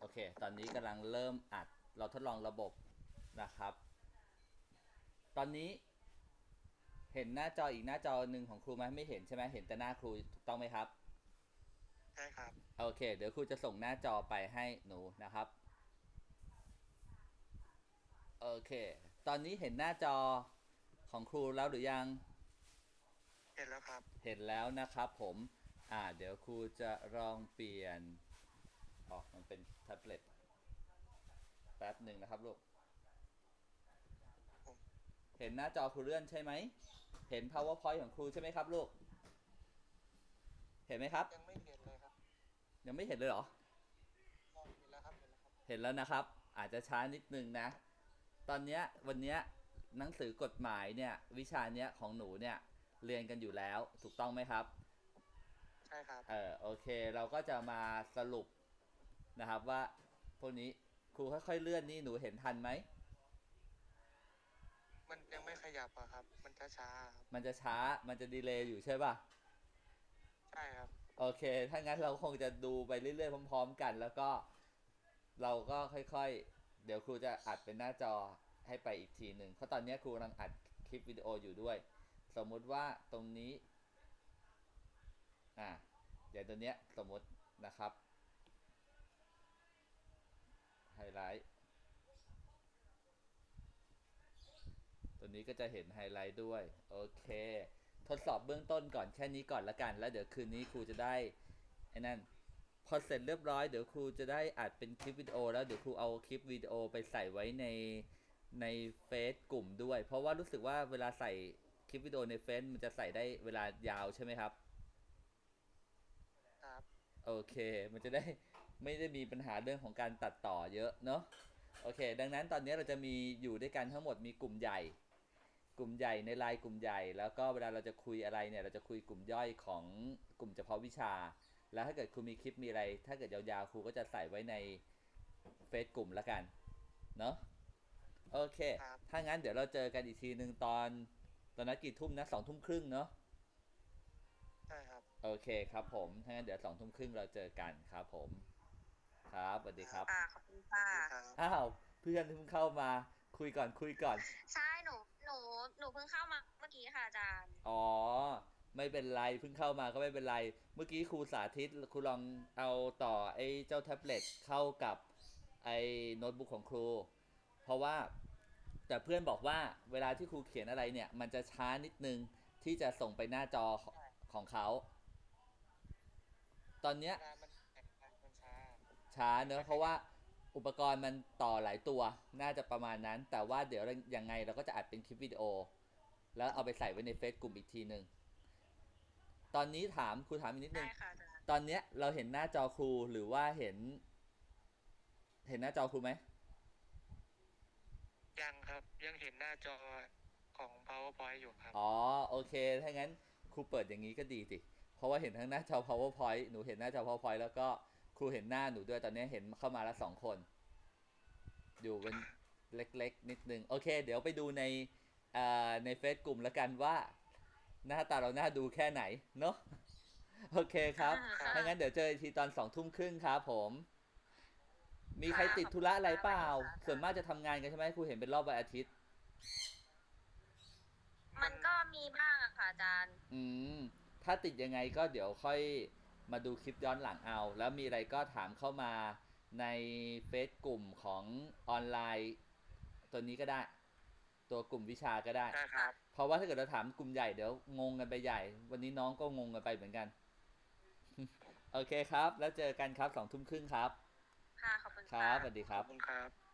เคตอนนี้กำลังเริ่มอัดเราทดลองระบบนะครับตอนนี้เห็นหน้าจออีกหน้าจอหนึ่งของครูไหมไม่เห็นใช่ไหมเห็นแต่หน้าครูถูกต้องไหมครับใช่ครับโอเคเดี๋ยวครูจะส่งหน้าจอไปให้หนูนะครับโอเคตอนนี้เห็นหน้าจอของครูแล้วหรือยังเห็นแล้วครับเห็นแล้วนะครับผมเดี๋ยวครูจะลองเปลี่ยนมันเป็นแท็บเล็ตแป๊บหนึ่งนะครับลูกผมเห็นหน้าจอครูเลื่อนใช่ไหมเห็น powerpoint ของครูใช่ไหมครับลูกเห็นไหมครับยังไม่เห็นเลยครับยังไม่เห็นเลยเหรอเห็นแล้วครับเห็นแล้วครับเห็นแล้วนะครับอาจจะช้านิดนึงนะตอนเนี้ยวันเนี้ยหนังสือกฎหมายเนี่ยวิชาเนี้ยของหนูเนี่ยเรียนกันอยู่แล้วถูกต้องไหมครับใช่ครับโอเคเราก็จะมาสรุปนะครับว่าพวกนี้ครูค่อยๆเลื่อนนี่หนูเห็นทันไหมมันยังไม่ขยับอะครับมันช้าๆครับมันจะช้ามันจะดีเลย์อยู่ใช่ป่ะใช่ครับโอเคถ้างั้นเราคงจะดูไปเรื่อยๆพร้อมๆกันแล้วก็เราก็ค่อยๆเดี๋ยวครูจะอัดเป็นหน้าจอให้ไปอีกทีหนึ่งเพราะตอนนี้ครูกำลังอัดคลิปวิดีโออยู่ด้วยสมมุติว่าตรงนี้อ่าอย่างตัวเนี้ยสมมตินะครับไฮไลท์ตัวนี้ก็จะเห็นไฮไลท์ด้วยโอเคทดสอบเบื้องต้นก่อนแค่นี้ก่อนละกันแล้วเดี๋ยวคืนนี้ครูจะได้ไอ้นั่นพอเสร็จเรียบร้อยเดี๋ยวครูจะได้อัดเป็นคลิปวิดีโอแล้วเดี๋ยวครูเอาคลิปวิดีโอไปใส่ไว้ในเฟซกลุ่มด้วยเพราะว่ารู้สึกว่าเวลาใส่คลิปวิดีโอในเฟซมันจะใส่ได้เวลายาวใช่ไหมครับครับโอเคมันจะได้ไม่ได้มีปัญหาเรื่องของการตัดต่อเยอะเนาะโอเคดังนั้นตอนนี้เราจะมีอยู่ด้วยกันทั้งหมดมีกลุ่มใหญ่ กลุ่มใหญ่ในไลน์กลุ่มใหญ่แล้วก็เวลาเราจะคุยอะไรเนี่ยเราจะคุยกลุ่มย่อยของกลุ่มเฉพาะวิชาแล้วถ้าเกิดครูมีคลิปมีอะไรถ้าเกิดยาวๆครูก็จะใส่ไว้ในเฟซกลุ่มแล้วกันเนาะโอเคครับถ้างั้นเดี๋ยวเราเจอกันอีกทีหนึ่งตอนนั้นกี่ทุ่มนะ2 ทุ่มครึ่งเนาะใช่ครับโอเคครับผมถ้างั้นเดี๋ยว2 ทุ่มครึ่งเราเจอกันครับผมครับสวัสดีครับขอบคุณค่ะครับอ้าวเพื่อนเพิ่งเข้ามาคุยก่อนใช่หนูเพิ่งเข้ามาเมื่อกี้ค่ะอาจารย์อ๋อไม่เป็นไรเพิ่งเข้ามาก็ไม่เป็นไรเมื่อกี้ครูสาธิตครูลองเอาต่อไอ้เจ้าแท็บเล็ตเข้ากับไอ้โน้ตบุ๊กของครูเพราะว่าแต่เพื่อนบอกว่าเวลาที่ครูเขียนอะไรเนี่ยมันจะช้านิดนึงที่จะส่งไปหน้าจอของเขาตอนเนี้ยเวลามันแข่งกันมันช้าช้าเนไม่อะเพราะว่าขยับอุปกรณ์มันต่อหลายตัวน่าจะประมาณนั้นแต่ว่าเดี๋ยวยังไงเราก็จะอัดเป็นคลิปวิดีโอแล้วเอาไปใส่ไว้ในเฟซกลุ่มอีกทีหนึ่ง ตอนนี้ครูถามอีกนิดนึได้งค่ะอาจารย์ตอนเนี้ยเราเห็นหน้าจอครูหรือว่าเห็นหน้าจอครูไหมยังครับยังเห็นหน้าจอของ PowerPoint อยู่ครับอ๋อโอเคถ้างั้นครูเปิดอย่างนี้ก็ดีสิเพราะว่าเห็นทั้งหน้าจอ powerpoint หนูเห็นหน้าจอ powerpoint แล้วก็ครูเห็นหน้าหนูด้วยตอนนี้เห็นเข้ามาแล้ว2 คนอยู่เป็นเล็กๆนิดนึงโอเคเดี๋ยวไปดูในเฟซกลุ่มแล้วกันว่าหน้าตาเราหน้าดูแค่ไหนเนาะโอเคครับครับถ้างั้นเดี๋ยวเจออีกทีตอน2 ทุ่มครึ่งครับผมมีใครค่ะติดธุขอบคุณค่ะระอะไรเปล่าสวัสดีค่ะอาส่วนมากจารย์จะทำงานกันใช่ไหมครูเห็นเป็นรอบวันอาทิตย์มันมันก็มีบ้างอะค่ะอาจารย์อืมถ้าติดยังไงก็เดี๋ยวค่อยมาดูคลิปย้อนหลังเอาแล้วมีอะไรก็ถามเข้ามาในเฟซกลุ่มของออนไลน์ตัวนี้ก็ได้ตัวกลุ่มวิชาก็ได้ได้คค่ะรับเพราะว่าถ้าเกิดเราถามกลุ่มใหญ่เดี๋ยวงงกันไปใหญ่วันนี้น้องก็งงกันไปเหมือนกันโอเคครับแล้วเจอกันครับ2 ทุ่มครึ่งครับค่ะขอบคุณครัค่ะบสวัสดีครับขอบคุณครับ